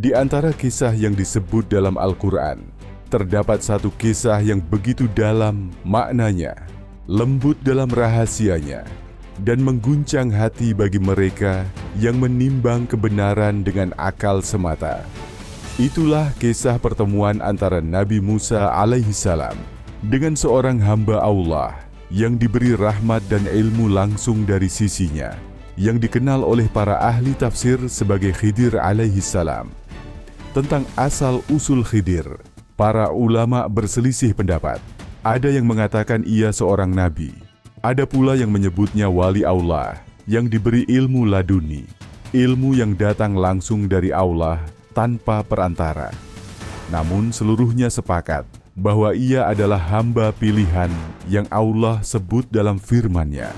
Di antara kisah yang disebut dalam Al-Quran, terdapat satu kisah yang begitu dalam maknanya, lembut dalam rahasianya, dan mengguncang hati bagi mereka yang menimbang kebenaran dengan akal semata. Itulah kisah pertemuan antara Nabi Musa alaihissalam dengan seorang hamba Allah yang diberi rahmat dan ilmu langsung dari sisinya, yang dikenal oleh para ahli tafsir sebagai Khidir alaihissalam. Tentang asal-usul Khidir, para ulama berselisih pendapat. Ada yang mengatakan ia seorang nabi. Ada pula yang menyebutnya wali Allah yang diberi ilmu laduni, ilmu yang datang langsung dari Allah tanpa perantara. Namun seluruhnya sepakat bahwa ia adalah hamba pilihan yang Allah sebut dalam firman-Nya.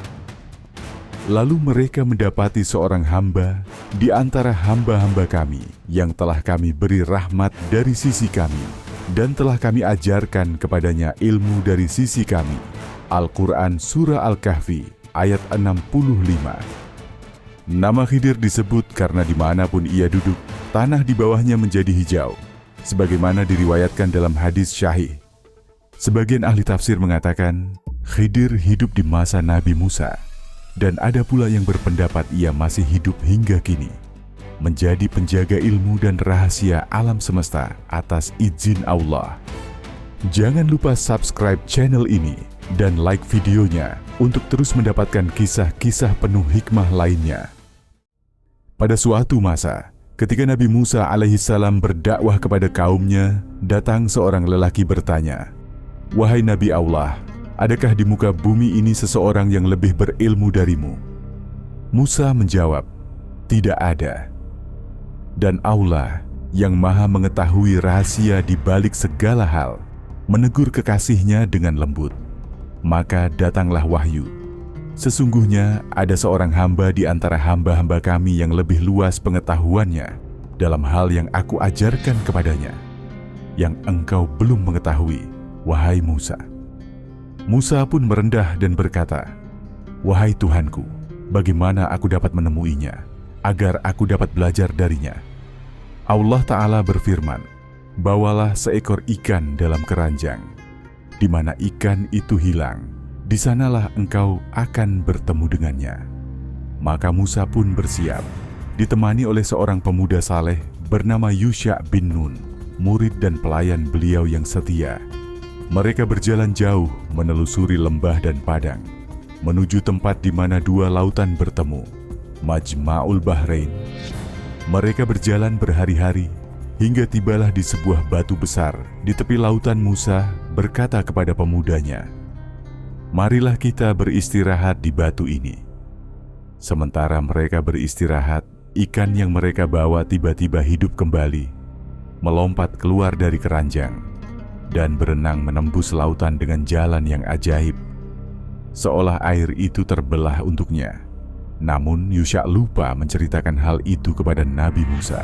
Lalu mereka mendapati seorang hamba di antara hamba-hamba kami yang telah kami beri rahmat dari sisi kami dan telah kami ajarkan kepadanya ilmu dari sisi kami. Al-Quran Surah Al-Kahfi ayat 65. Nama Khidir disebut karena dimanapun ia duduk, tanah di bawahnya menjadi hijau, sebagaimana diriwayatkan dalam hadis syahih. Sebagian ahli tafsir mengatakan Khidir hidup di masa Nabi Musa, dan ada pula yang berpendapat ia masih hidup hingga kini, menjadi penjaga ilmu dan rahasia alam semesta atas izin Allah. Jangan lupa subscribe channel ini dan like videonya untuk terus mendapatkan kisah-kisah penuh hikmah lainnya. Pada suatu masa, ketika Nabi Musa alaihissalam berdakwah kepada kaumnya, datang seorang lelaki bertanya, "Wahai Nabi Allah, adakah di muka bumi ini seseorang yang lebih berilmu darimu?" Musa menjawab, "Tidak ada." Dan Allah yang maha mengetahui rahasia di balik segala hal, menegur kekasihnya dengan lembut. Maka datanglah wahyu. Sesungguhnya ada seorang hamba di antara hamba-hamba kami yang lebih luas pengetahuannya dalam hal yang aku ajarkan kepadanya, yang engkau belum mengetahui, wahai Musa. Musa pun merendah dan berkata, "Wahai Tuhanku, bagaimana aku dapat menemuinya, agar aku dapat belajar darinya?" Allah Ta'ala berfirman, "Bawalah seekor ikan dalam keranjang. Di mana ikan itu hilang, di sanalah engkau akan bertemu dengannya." Maka Musa pun bersiap, ditemani oleh seorang pemuda saleh bernama Yusha bin Nun, murid dan pelayan beliau yang setia. Mereka berjalan jauh menelusuri lembah dan padang, menuju tempat di mana dua lautan bertemu, Majma'ul Bahrain. Mereka berjalan berhari-hari, hingga tibalah di sebuah batu besar di tepi lautan. Musa berkata kepada pemudanya, "Marilah kita beristirahat di batu ini." Sementara mereka beristirahat, ikan yang mereka bawa tiba-tiba hidup kembali, melompat keluar dari keranjang, dan berenang menembus lautan dengan jalan yang ajaib, seolah air itu terbelah untuknya. Namun Yusha lupa menceritakan hal itu kepada Nabi Musa.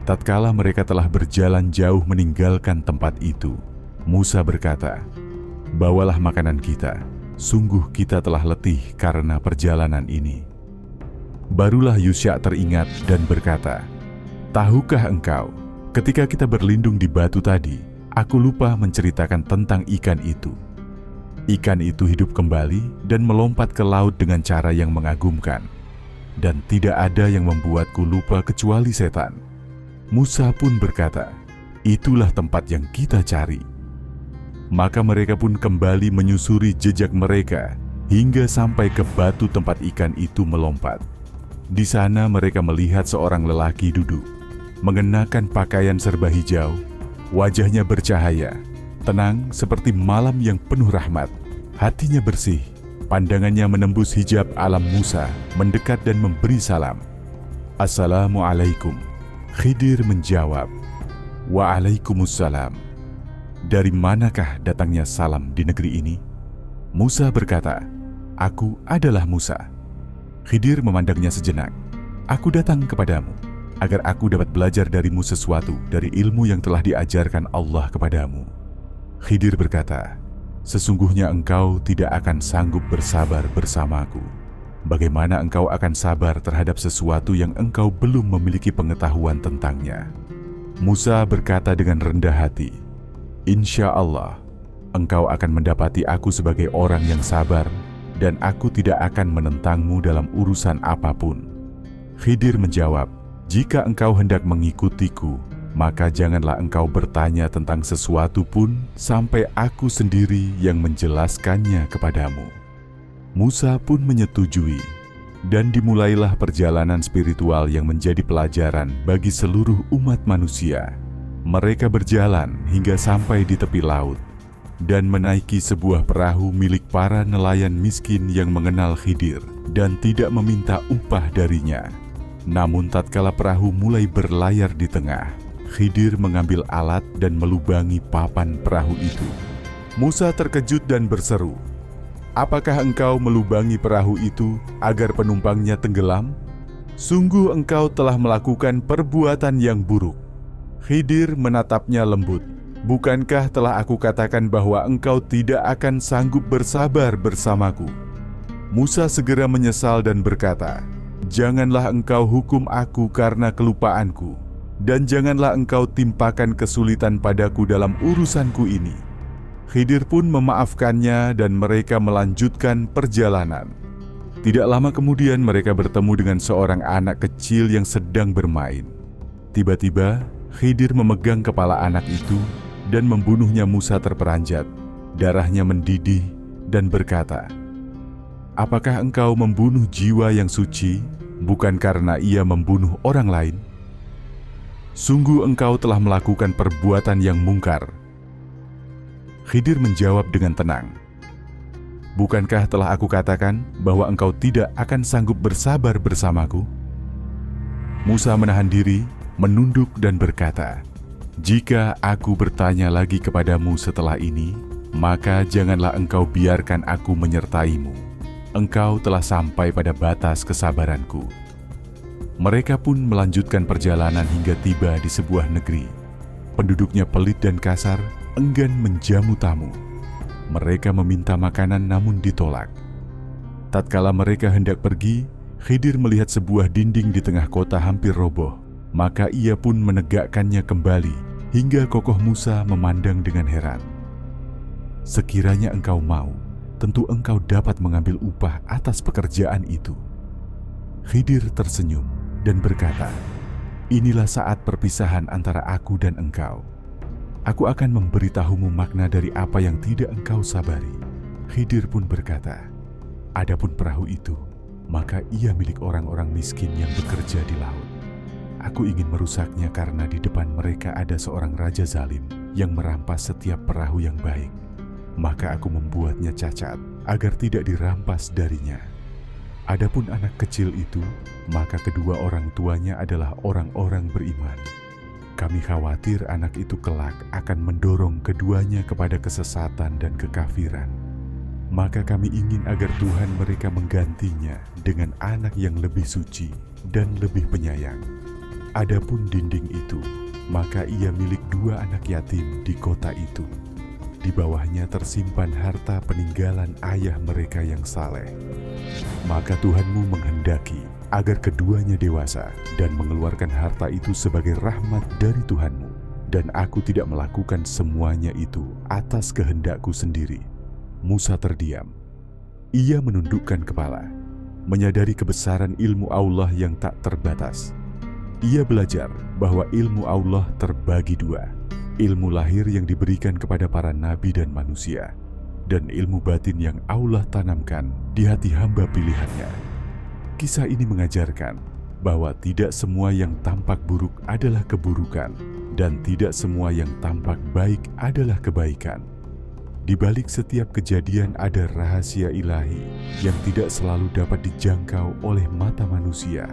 Tatkala mereka telah berjalan jauh meninggalkan tempat itu, Musa berkata, "Bawalah makanan kita, sungguh kita telah letih karena perjalanan ini." Barulah Yusha teringat dan berkata, "Tahukah engkau, ketika kita berlindung di batu tadi, aku lupa menceritakan tentang ikan itu. Ikan itu hidup kembali dan melompat ke laut dengan cara yang mengagumkan, dan tidak ada yang membuatku lupa kecuali setan." Musa pun berkata, "Itulah tempat yang kita cari." Maka mereka pun kembali menyusuri jejak mereka hingga sampai ke batu tempat ikan itu melompat. Di sana mereka melihat seorang lelaki duduk, mengenakan pakaian serba hijau, wajahnya bercahaya, tenang seperti malam yang penuh rahmat, hatinya bersih, pandangannya menembus hijab alam. Musa mendekat dan memberi salam. "Assalamualaikum." Khidir menjawab, "Waalaikumsalam. Dari manakah datangnya salam di negeri ini?" Musa berkata, "Aku adalah Musa." Khidir memandangnya sejenak. "Aku datang kepadamu agar aku dapat belajar darimu sesuatu dari ilmu yang telah diajarkan Allah kepadamu." Khidir berkata, "Sesungguhnya engkau tidak akan sanggup bersabar bersamaku." Bagaimana engkau akan sabar terhadap sesuatu yang engkau belum memiliki pengetahuan tentangnya?" Musa berkata dengan rendah hati, "Insya Allah, engkau akan mendapati aku sebagai orang yang sabar, dan aku tidak akan menentangmu dalam urusan apapun." Khidir menjawab, "Jika engkau hendak mengikutiku, maka janganlah engkau bertanya tentang sesuatu pun sampai aku sendiri yang menjelaskannya kepadamu." Musa pun menyetujui, dan dimulailah perjalanan spiritual yang menjadi pelajaran bagi seluruh umat manusia. Mereka berjalan hingga sampai di tepi laut dan menaiki sebuah perahu milik para nelayan miskin yang mengenal Khidir dan tidak meminta upah darinya. Namun tatkala perahu mulai berlayar di tengah, Khidir mengambil alat dan melubangi papan perahu itu. Musa terkejut dan berseru, "Apakah engkau melubangi perahu itu agar penumpangnya tenggelam? Sungguh engkau telah melakukan perbuatan yang buruk." Khidir menatapnya lembut. "Bukankah telah aku katakan bahwa engkau tidak akan sanggup bersabar bersamaku?" Musa segera menyesal dan berkata, "Janganlah engkau hukum aku karena kelupaanku, dan janganlah engkau timpakan kesulitan padaku dalam urusanku ini." Khidir pun memaafkannya dan mereka melanjutkan perjalanan. Tidak lama kemudian mereka bertemu dengan seorang anak kecil yang sedang bermain. Tiba-tiba Khidir memegang kepala anak itu dan membunuhnya. Musa terperanjat, darahnya mendidih dan berkata, "Apakah engkau membunuh jiwa yang suci, bukan karena ia membunuh orang lain? Sungguh engkau telah melakukan perbuatan yang mungkar." Khidir menjawab dengan tenang, "Bukankah telah aku katakan bahwa engkau tidak akan sanggup bersabar bersamaku?" Musa menahan diri, menunduk dan berkata, "Jika aku bertanya lagi kepadamu setelah ini, maka janganlah engkau biarkan aku menyertaimu. Engkau telah sampai pada batas kesabaranku." Mereka pun melanjutkan perjalanan hingga tiba di sebuah negeri. Penduduknya pelit dan kasar, enggan menjamu tamu. Mereka meminta makanan namun ditolak. Tatkala mereka hendak pergi, Khidir melihat sebuah dinding di tengah kota hampir roboh. Maka ia pun menegakkannya kembali hingga kokoh Musa memandang dengan heran. "Sekiranya engkau mau, tentu engkau dapat mengambil upah atas pekerjaan itu." Khidir tersenyum dan berkata, "Inilah saat perpisahan antara aku dan engkau. Aku akan memberitahumu makna dari apa yang tidak engkau sabari." Khidir pun berkata, "Adapun perahu itu, maka ia milik orang-orang miskin yang bekerja di laut. Aku ingin merusaknya karena di depan mereka ada seorang raja zalim yang merampas setiap perahu yang baik. Maka aku membuatnya cacat agar tidak dirampas darinya. Adapun anak kecil itu, maka kedua orang tuanya adalah orang-orang beriman. Kami khawatir anak itu kelak akan mendorong keduanya kepada kesesatan dan kekafiran. Maka kami ingin agar Tuhan mereka menggantinya dengan anak yang lebih suci dan lebih penyayang. Adapun dinding itu, maka ia milik dua anak yatim di kota itu. Di bawahnya tersimpan harta peninggalan ayah mereka yang saleh. Maka Tuhanmu menghendaki agar keduanya dewasa dan mengeluarkan harta itu sebagai rahmat dari Tuhanmu. Dan aku tidak melakukan semuanya itu atas kehendakku sendiri." Musa terdiam. Ia menundukkan kepala, menyadari kebesaran ilmu Allah yang tak terbatas. Ia belajar bahwa ilmu Allah terbagi dua, ilmu lahir yang diberikan kepada para nabi dan manusia, dan ilmu batin yang Allah tanamkan di hati hamba pilihannya. Kisah ini mengajarkan bahwa tidak semua yang tampak buruk adalah keburukan, dan tidak semua yang tampak baik adalah kebaikan. Di balik setiap kejadian ada rahasia ilahi yang tidak selalu dapat dijangkau oleh mata manusia.